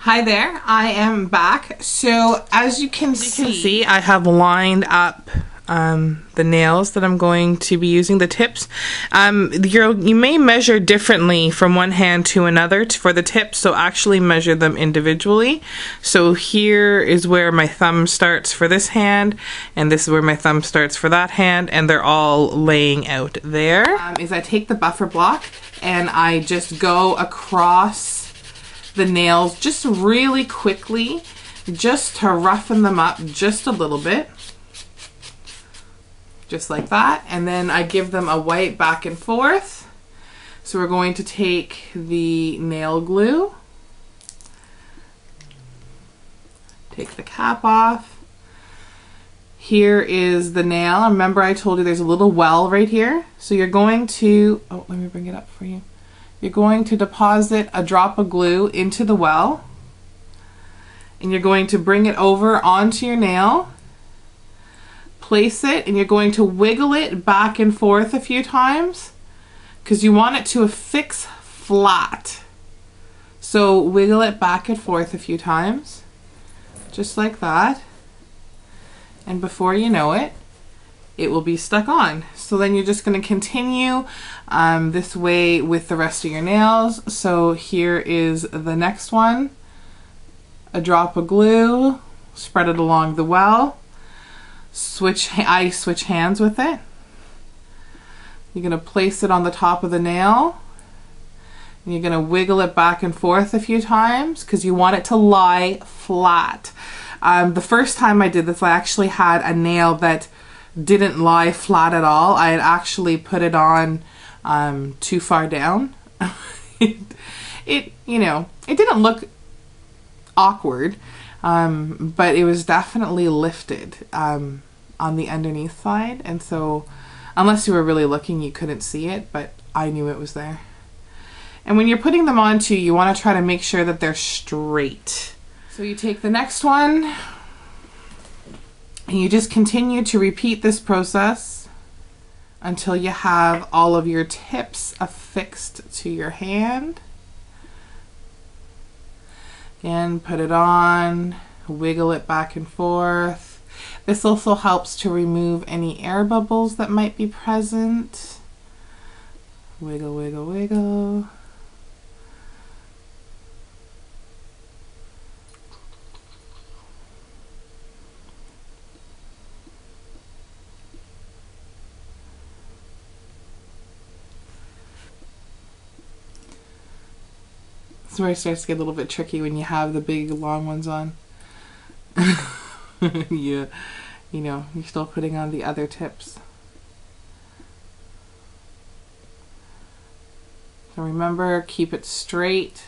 Hi there, I am back. So as you can see, I have lined up the nails that I'm going to be using, the tips. You may measure differently from one hand to another for the tips, so actually measure them individually. So here is where my thumb starts for this hand, and this is where my thumb starts for that hand, and they're all laying out there. Is I take the buffer block and I just go across the nails just really quickly, just to roughen them up just a little bit, just like that, and then I give them a wipe back and forth. So we're going to take the nail glue, take the cap off. Here is the nail. Remember I told you there's a little well right here, so you're going to, oh, let me bring it up for you. You're going to deposit a drop of glue into the well, and you're going to bring it over onto your nail, place it, and you're going to wiggle it back and forth a few times because you want it to affix flat. So wiggle it back and forth a few times, just like that, and before you know it, it will be stuck on. So then you're just going to continue this way with the rest of your nails. So here is the next one. A drop of glue, spread it along the well. I switch hands with it. You're going to place it on the top of the nail. And you're going to wiggle it back and forth a few times because you want it to lie flat. The first time I did this, I actually had a nail that didn't lie flat at all. I had actually put it on too far down. it didn't look awkward, but it was definitely lifted on the underneath side, and so unless you were really looking, you couldn't see it, but I knew it was there. And when you're putting them on too, you want to try to make sure that they're straight. So you take the next one, and you just continue to repeat this process until you have all of your tips affixed to your hand. Again, put it on, wiggle it back and forth. This also helps to remove any air bubbles that might be present. Wiggle, wiggle, wiggle. This is where it starts to get a little bit tricky when you have the big long ones on. You know, you're still putting on the other tips. So remember, keep it straight.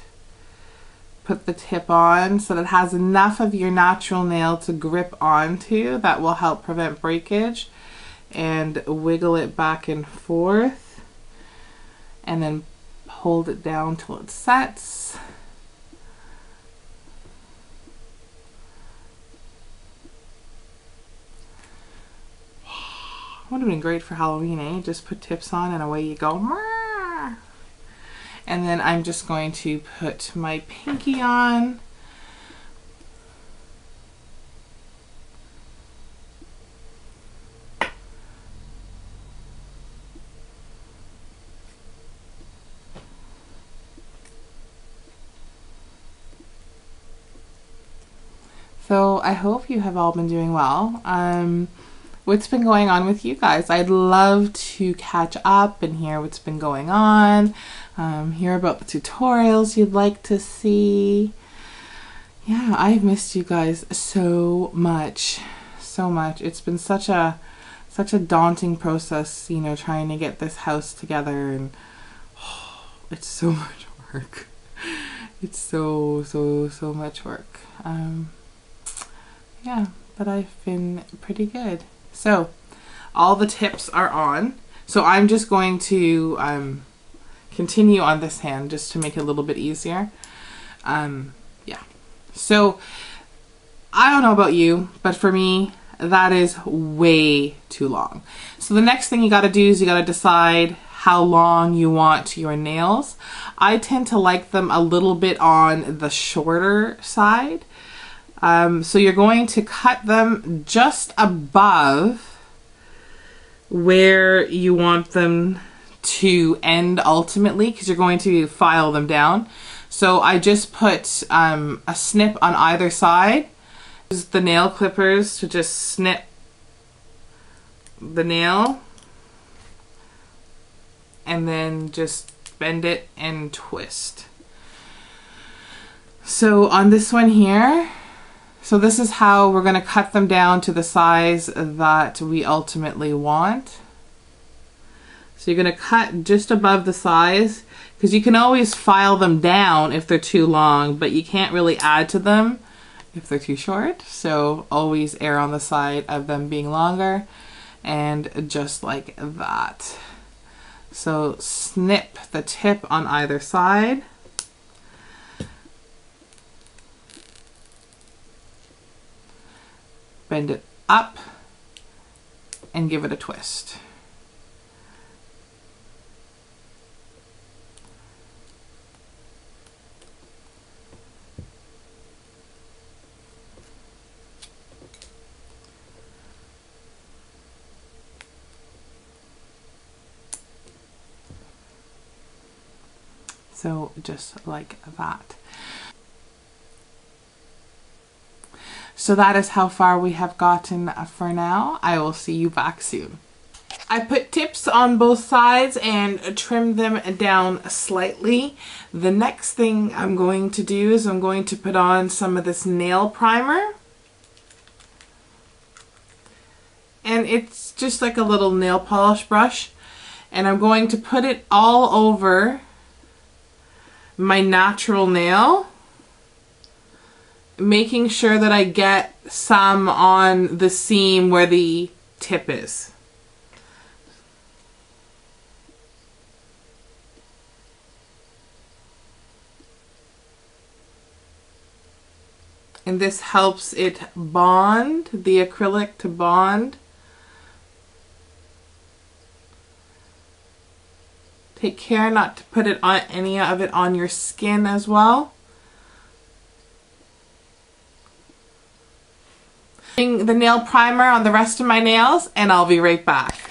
Put the tip on so that it has enough of your natural nail to grip onto. That will help prevent breakage. And wiggle it back and forth. And then hold it down till it sets. Would have been great for Halloween, eh? Just put tips on and away you go. And then I'm just going to put my pinky on. So I hope you have all been doing well. What's been going on with you guys? I'd love to catch up and hear what's been going on, hear about the tutorials you'd like to see. Yeah, I've missed you guys so much, so much. It's been such a daunting process, you know, trying to get this house together, and it's so much work. It's so much work. Yeah, but I've been pretty good. So all the tips are on. So I'm just going to continue on this hand just to make it a little bit easier. Yeah. So I don't know about you, but for me, that is way too long. So the next thing you got to do is you got to decide how long you want your nails. I tend to like them a little bit on the shorter side. So you're going to cut them just above where you want them to end ultimately, because you're going to file them down. So I just put a snip on either side. Use the nail clippers to just snip the nail and then just bend it and twist. So on this one here, so this is how we're going to cut them down to the size that we ultimately want. So you're going to cut just above the size, because you can always file them down if they're too long, but you can't really add to them if they're too short. So always err on the side of them being longer, and just like that. So snip the tip on either side. Bend it up and give it a twist. So just like that. So that is how far we have gotten for now. I will see you back soon. I put tips on both sides and trimmed them down slightly. The next thing I'm going to do is I'm going to put on some of this nail primer. And it's just like a little nail polish brush. And I'm going to put it all over my natural nail, making sure that I get some on the seam where the tip is. And this helps it bond, the acrylic to bond. Take care not to put it on any of it on your skin as well. The nail primer on the rest of my nails, and I'll be right back.